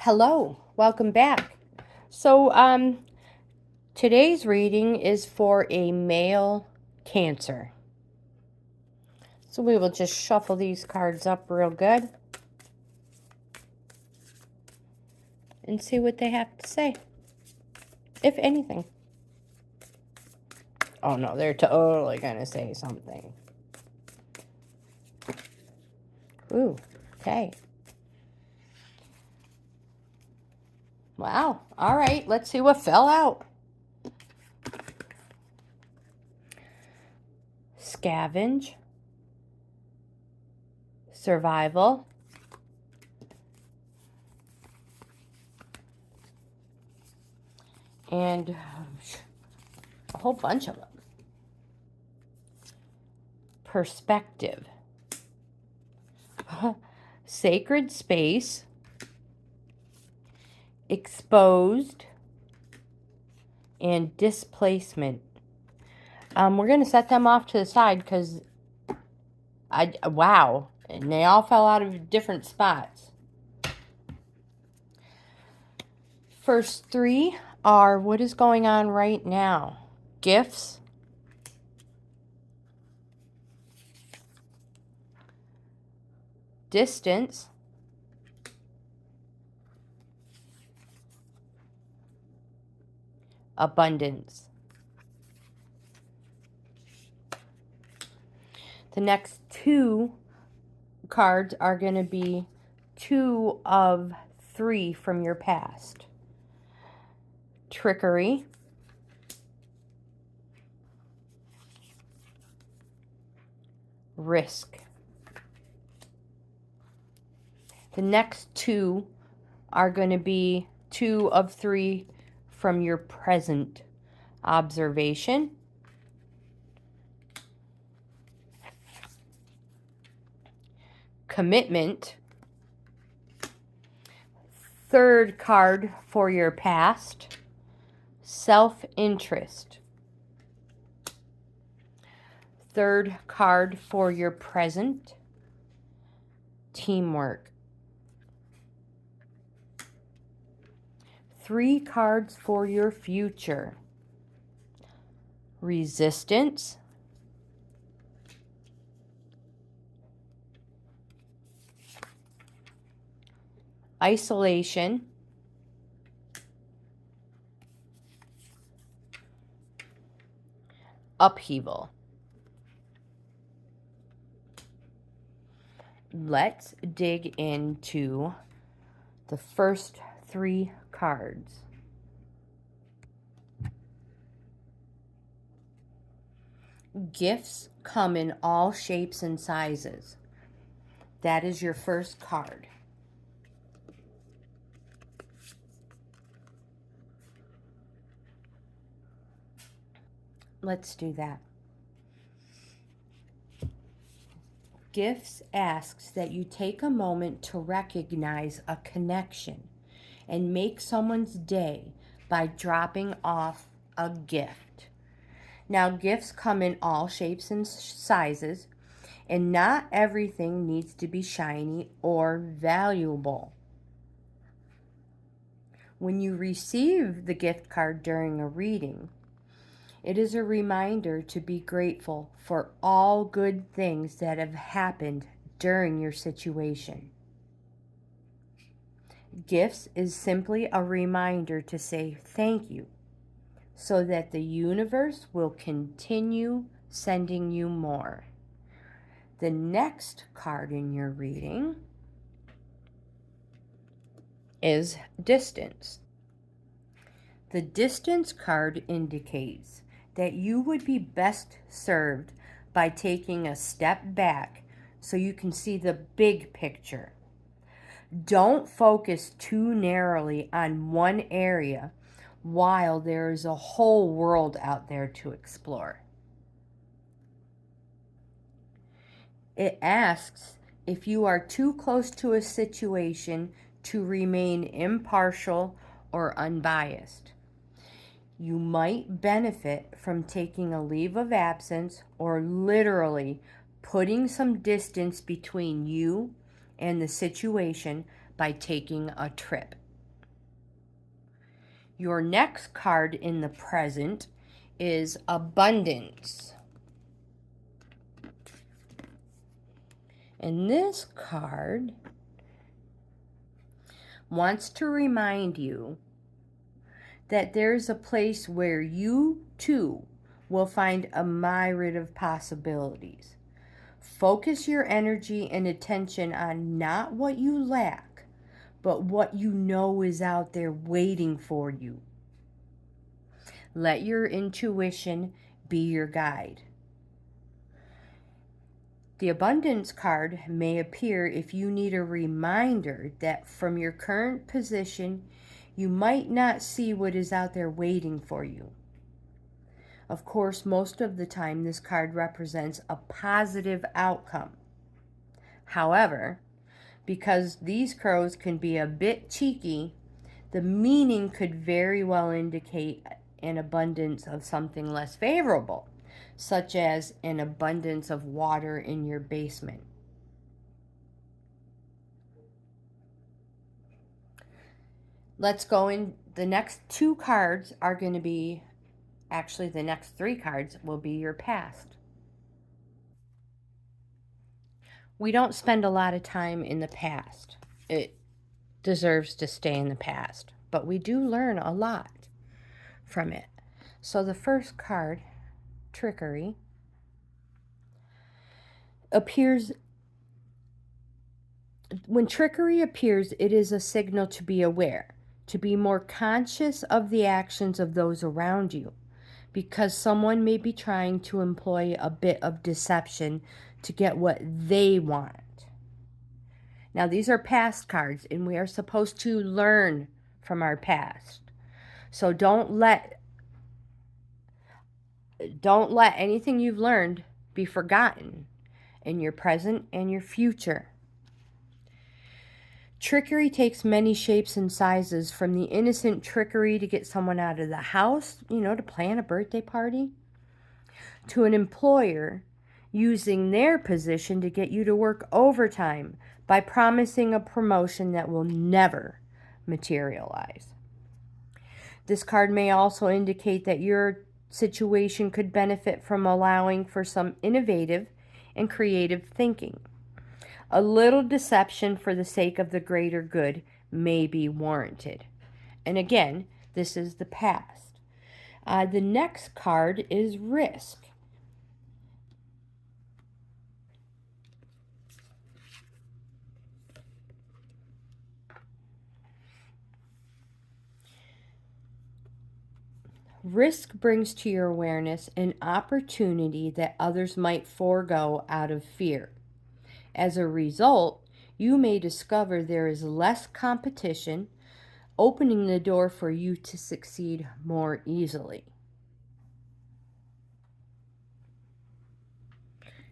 Hello, welcome back. So, today's reading is for a male Cancer. So we will just shuffle these cards up real good and see what they have to say, if anything. Oh no, they're totally gonna say something. Ooh, okay. Wow, all right, let's see what fell out. Scavenge, survival, and a whole bunch of them. Perspective, sacred space, exposed, and displacement. We're going to set them off to the side because wow, and they all fell out of different spots. First three are what is going on right now. Gifts, distance, abundance. The next two cards are going to be 2 of 3 from your past. Trickery, risk. The next 2 are going to be 2 of 3 from your present. Observation, commitment. Third card for your past, self-interest. Third card for your present, teamwork. 3 cards for your future, resistance, isolation, upheaval. Let's dig into the first 3 cards. Gifts come in all shapes and sizes. That is your first card. Let's do that. Gifts asks that you take a moment to recognize a connection and make someone's day by dropping off a gift. Now, gifts come in all shapes and sizes, and not everything needs to be shiny or valuable. When you receive the gift card during a reading, it is a reminder to be grateful for all good things that have happened during your situation. Gifts is simply a reminder to say thank you so that the universe will continue sending you more. The next card in your reading is distance. The distance card indicates that you would be best served by taking a step back so you can see the big picture. Don't focus too narrowly on one area while there is a whole world out there to explore. It asks if you are too close to a situation to remain impartial or unbiased. You might benefit from taking a leave of absence or literally putting some distance between you and the situation by taking a trip. Your next card in the present is abundance. And this card wants to remind you that there's a place where you too will find a myriad of possibilities. Focus your energy and attention on not what you lack, but what you know is out there waiting for you. Let your intuition be your guide. The abundance card may appear if you need a reminder that from your current position, you might not see what is out there waiting for you. Of course, most of the time, this card represents a positive outcome. However, because these crows can be a bit cheeky, the meaning could very well indicate an abundance of something less favorable, such as an abundance of water in your basement. Let's go in. The next two cards are going to be, actually the next three cards will be your past. We don't spend a lot of time in the past. It deserves to stay in the past, but we do learn a lot from it. So the first card, trickery, appears. When trickery appears, it is a signal to be aware, to be more conscious of the actions of those around you, because someone may be trying to employ a bit of deception to get what they want. Now, these are past cards, and we are supposed to learn from our past. So don't let anything you've learned be forgotten in your present and your future. Trickery takes many shapes and sizes, from the innocent trickery to get someone out of the house, to plan a birthday party, to an employer using their position to get you to work overtime by promising a promotion that will never materialize. This card may also indicate that your situation could benefit from allowing for some innovative and creative thinking. A little deception for the sake of the greater good may be warranted. And again, this is the past. The next card is risk. Risk brings to your awareness an opportunity that others might forego out of fear. As a result, you may discover there is less competition, opening the door for you to succeed more easily.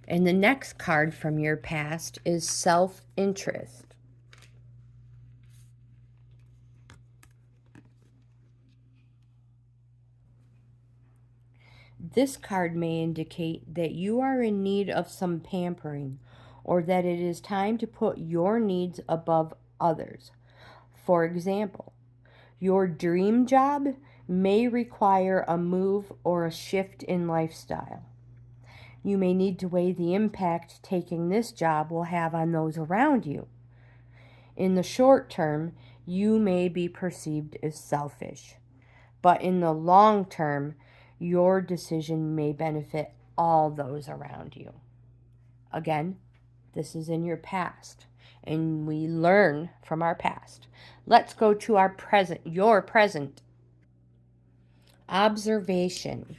And the next card from your past is self-interest. This card may indicate that you are in need of some pampering, or that it is time to put your needs above others. For example, your dream job may require a move or a shift in lifestyle. You may need to weigh the impact taking this job will have on those around you. In the short term, you may be perceived as selfish, but in the long term, your decision may benefit all those around you. Again, this is in your past, and we learn from our past. Let's go to our present, your present. Observation.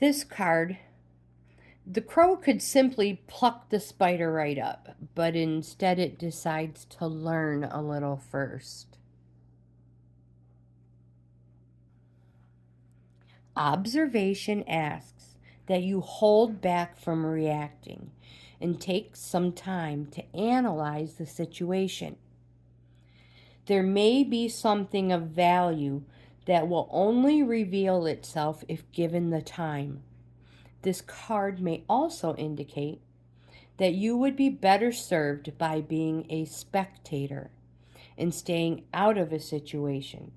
This card, the crow could simply pluck the spider right up, but instead it decides to learn a little first. Observation asks that you hold back from reacting and take some time to analyze the situation. There may be something of value that will only reveal itself if given the time. This card may also indicate that you would be better served by being a spectator and staying out of a situation.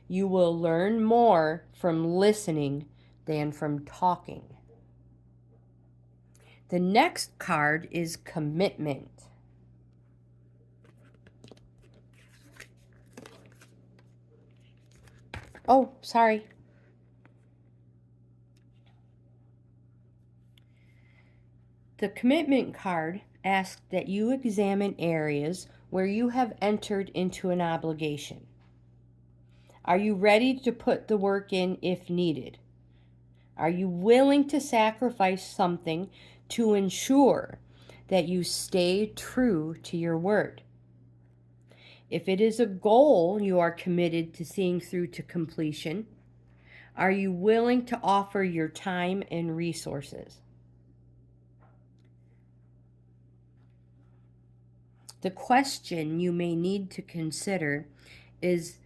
You will learn more from listening than from talking. The next card is commitment. Oh, sorry. The commitment card asks that you examine areas where you have entered into an obligation. Are you ready to put the work in if needed? Are you willing to sacrifice something to ensure that you stay true to your word? If it is a goal you are committed to seeing through to completion, are you willing to offer your time and resources? The question you may need to consider is,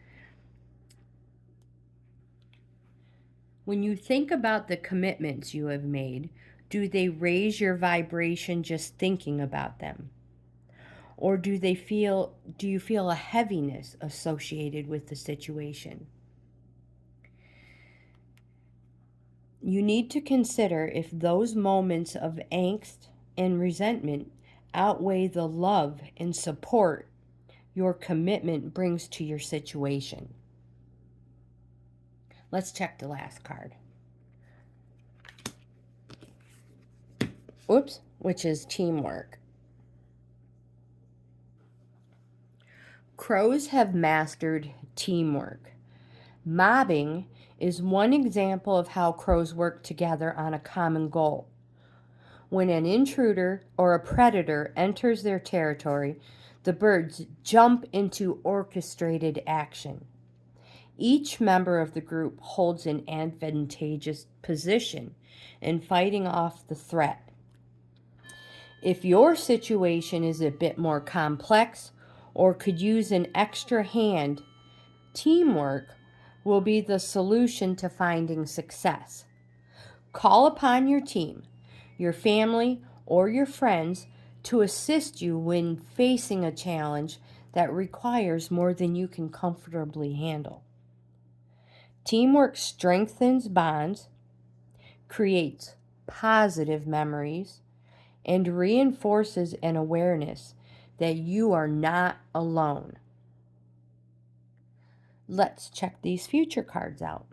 when you think about the commitments you have made, do they raise your vibration just thinking about them? Or do you feel a heaviness associated with the situation? You need to consider if those moments of angst and resentment outweigh the love and support your commitment brings to your situation. Let's check the last card. Which is teamwork. Crows have mastered teamwork. Mobbing is one example of how crows work together on a common goal. When an intruder or a predator enters their territory, the birds jump into orchestrated action. Each member of the group holds an advantageous position in fighting off the threat. If your situation is a bit more complex or could use an extra hand, teamwork will be the solution to finding success. Call upon your team, your family, or your friends to assist you when facing a challenge that requires more than you can comfortably handle. Teamwork strengthens bonds, creates positive memories, and reinforces an awareness that you are not alone. Let's check these future cards out.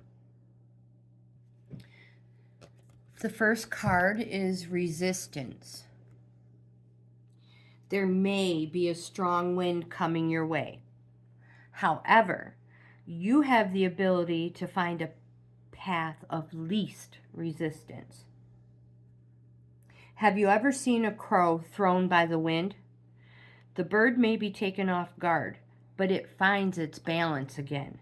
The first card is resistance. There may be a strong wind coming your way. However, you have the ability to find a path of least resistance. Have you ever seen a crow thrown by the wind? The bird may be taken off guard, but it finds its balance again.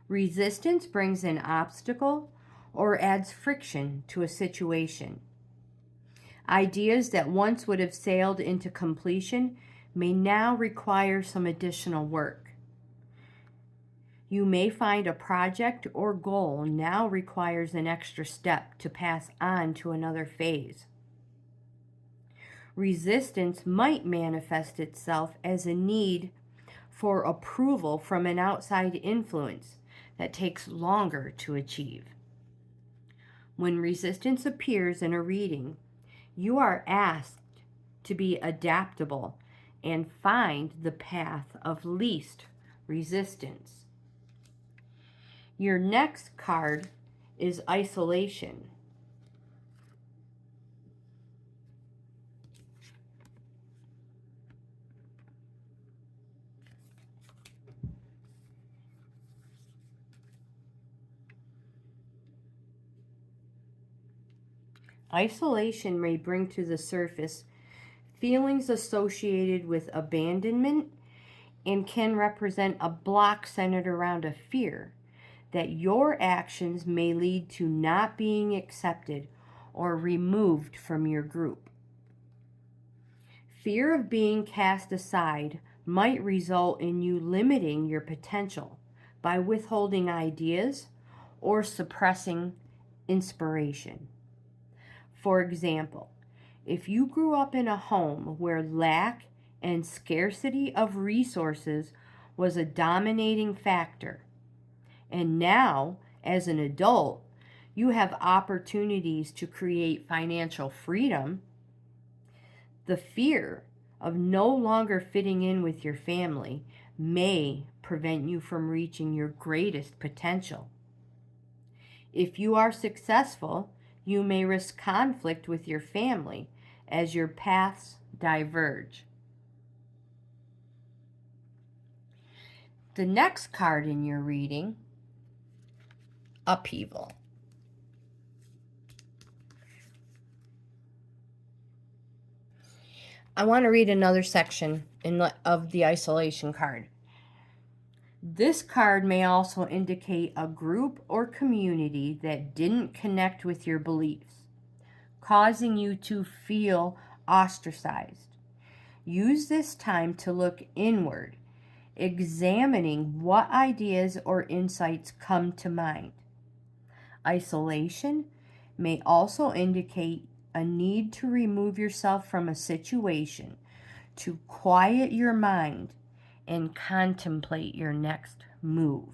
Resistance brings an obstacle or adds friction to a situation. Ideas that once would have sailed into completion may now require some additional work. You may find a project or goal now requires an extra step to pass on to another phase. Resistance might manifest itself as a need for approval from an outside influence that takes longer to achieve. When resistance appears in a reading, you are asked to be adaptable and find the path of least resistance. Your next card is isolation. Isolation may bring to the surface feelings associated with abandonment and can represent a block centered around a fear that your actions may lead to not being accepted or removed from your group. Fear of being cast aside might result in you limiting your potential by withholding ideas or suppressing inspiration. For example, If you grew up in a home where lack and scarcity of resources was a dominating factor, and now, as an adult, you have opportunities to create financial freedom, the fear of no longer fitting in with your family may prevent you from reaching your greatest potential. If you are successful, you may risk conflict with your family as your paths diverge. The next card in your reading, upheaval. I want to read another section of the isolation card. This card may also indicate a group or community that didn't connect with your beliefs, causing you to feel ostracized. Use this time to look inward, examining what ideas or insights come to mind. Isolation may also indicate a need to remove yourself from a situation to quiet your mind and contemplate your next move.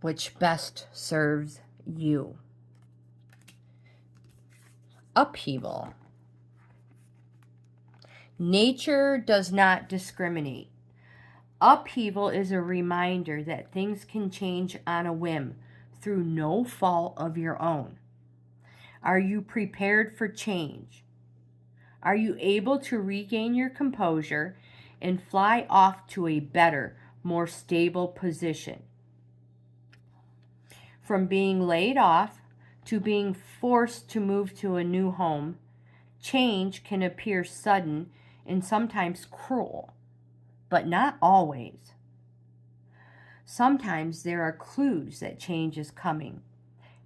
Which best serves you. Upheaval. Nature does not discriminate. Upheaval is a reminder that things can change on a whim through no fault of your own. Are you prepared for change? Are you able to regain your composure and fly off to a better, more stable position? From being laid off to being forced to move to a new home, change can appear sudden and sometimes cruel, but not always. Sometimes there are clues that change is coming,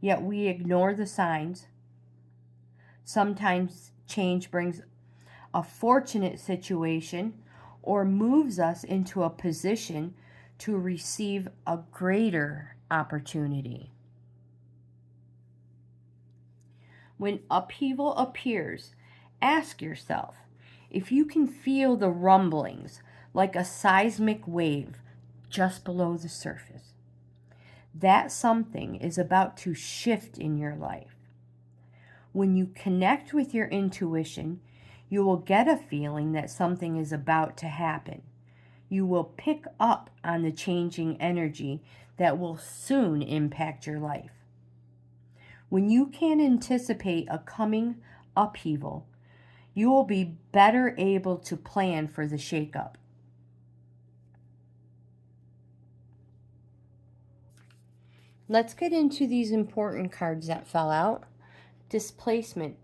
yet we ignore the signs. Sometimes change brings a fortunate situation or moves us into a position to receive a greater opportunity. When upheaval appears, ask yourself if you can feel the rumblings like a seismic wave just below the surface. That something is about to shift in your life. When you connect with your intuition, you will get a feeling that something is about to happen. You will pick up on the changing energy that will soon impact your life. When you can anticipate a coming upheaval, you will be better able to plan for the shakeup. Let's get into these important cards that fell out. Displacement.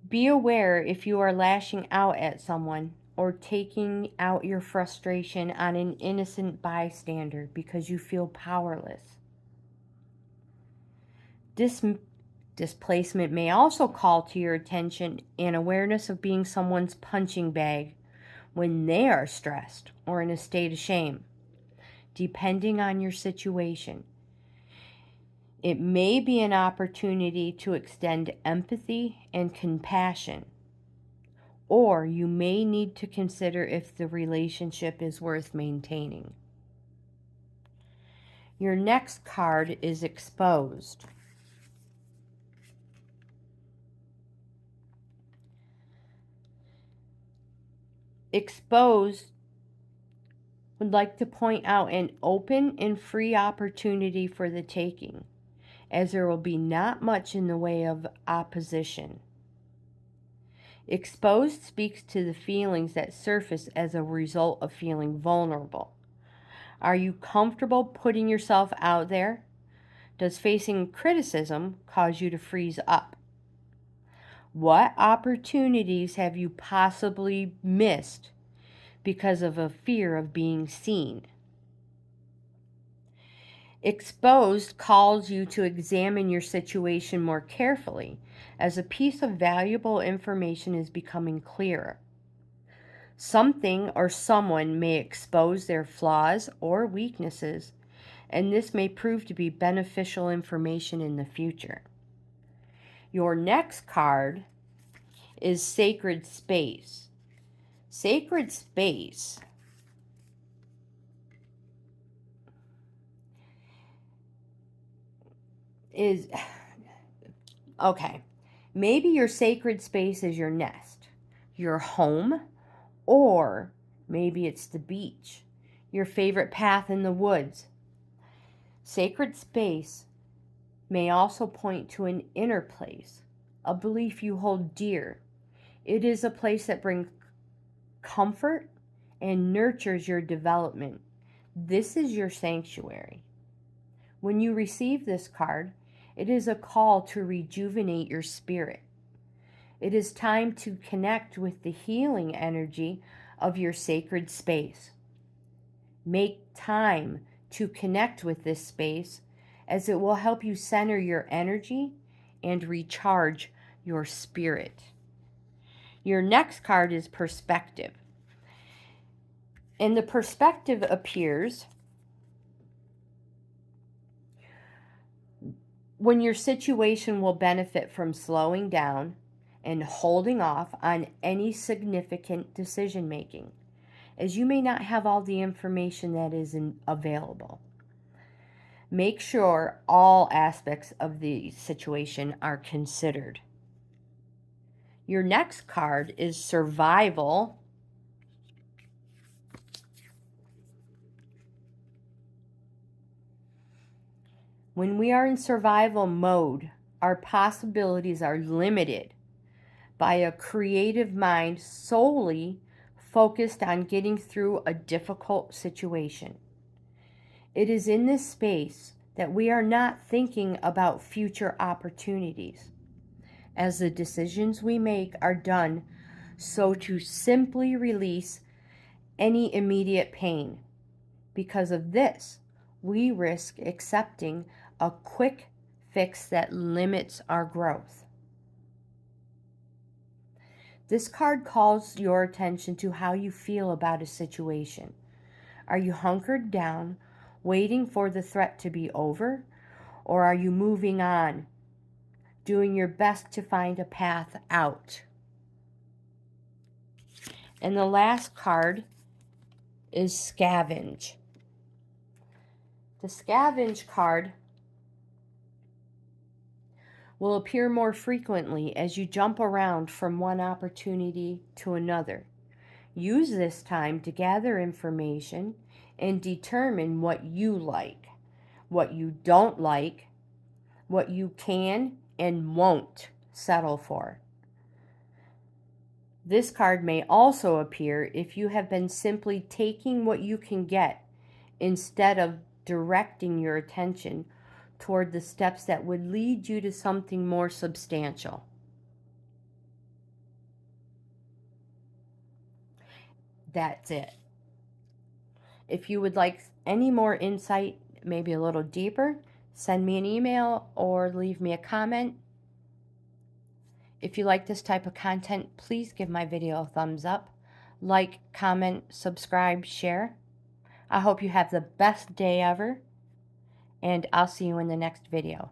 Be aware if you are lashing out at someone or taking out your frustration on an innocent bystander because you feel powerless. Displacement may also call to your attention an awareness of being someone's punching bag when they are stressed or in a state of shame, depending on your situation. It may be an opportunity to extend empathy and compassion, or you may need to consider if the relationship is worth maintaining. Your next card is exposed. Exposed would like to point out an open and free opportunity for the taking, as there will be not much in the way of opposition. Exposed speaks to the feelings that surface as a result of feeling vulnerable. Are you comfortable putting yourself out there? Does facing criticism cause you to freeze up? What opportunities have you possibly missed because of a fear of being seen? Exposed calls you to examine your situation more carefully as a piece of valuable information is becoming clearer. Something or someone may expose their flaws or weaknesses, and this may prove to be beneficial information in the future. Your next card is Sacred Space. Sacred Space is, okay, maybe your sacred space is your nest, your home, or maybe it's the beach, your favorite path in the woods. Sacred space may also point to an inner place, a belief you hold dear. It is a place that brings comfort and nurtures your development. This is your sanctuary. When you receive this card, it is a call to rejuvenate your spirit. It is time to connect with the healing energy of your sacred space. Make time to connect with this space, as it will help you center your energy and recharge your spirit. Your next card is Perspective. And the perspective appears when your situation will benefit from slowing down and holding off on any significant decision making, as you may not have all the information that is available. Make sure all aspects of the situation are considered. Your next card is Survival. When we are in survival mode, our possibilities are limited by a creative mind solely focused on getting through a difficult situation. It is in this space that we are not thinking about future opportunities, as the decisions we make are done so to simply release any immediate pain. Because of this, we risk accepting a quick fix that limits our growth. This card calls your attention to how you feel about a situation. Are you hunkered down, waiting for the threat to be over, or are you moving on, doing your best to find a path out? And the last card is Scavenge. The Scavenge card will appear more frequently as you jump around from one opportunity to another. Use this time to gather information and determine what you like, what you don't like, what you can and won't settle for. This card may also appear if you have been simply taking what you can get instead of directing your attention toward the steps that would lead you to something more substantial. That's it. If you would like any more insight, maybe a little deeper, send me an email or leave me a comment. If you like this type of content, please give my video a thumbs up. Like, comment, subscribe, share. I hope you have the best day ever, and I'll see you in the next video.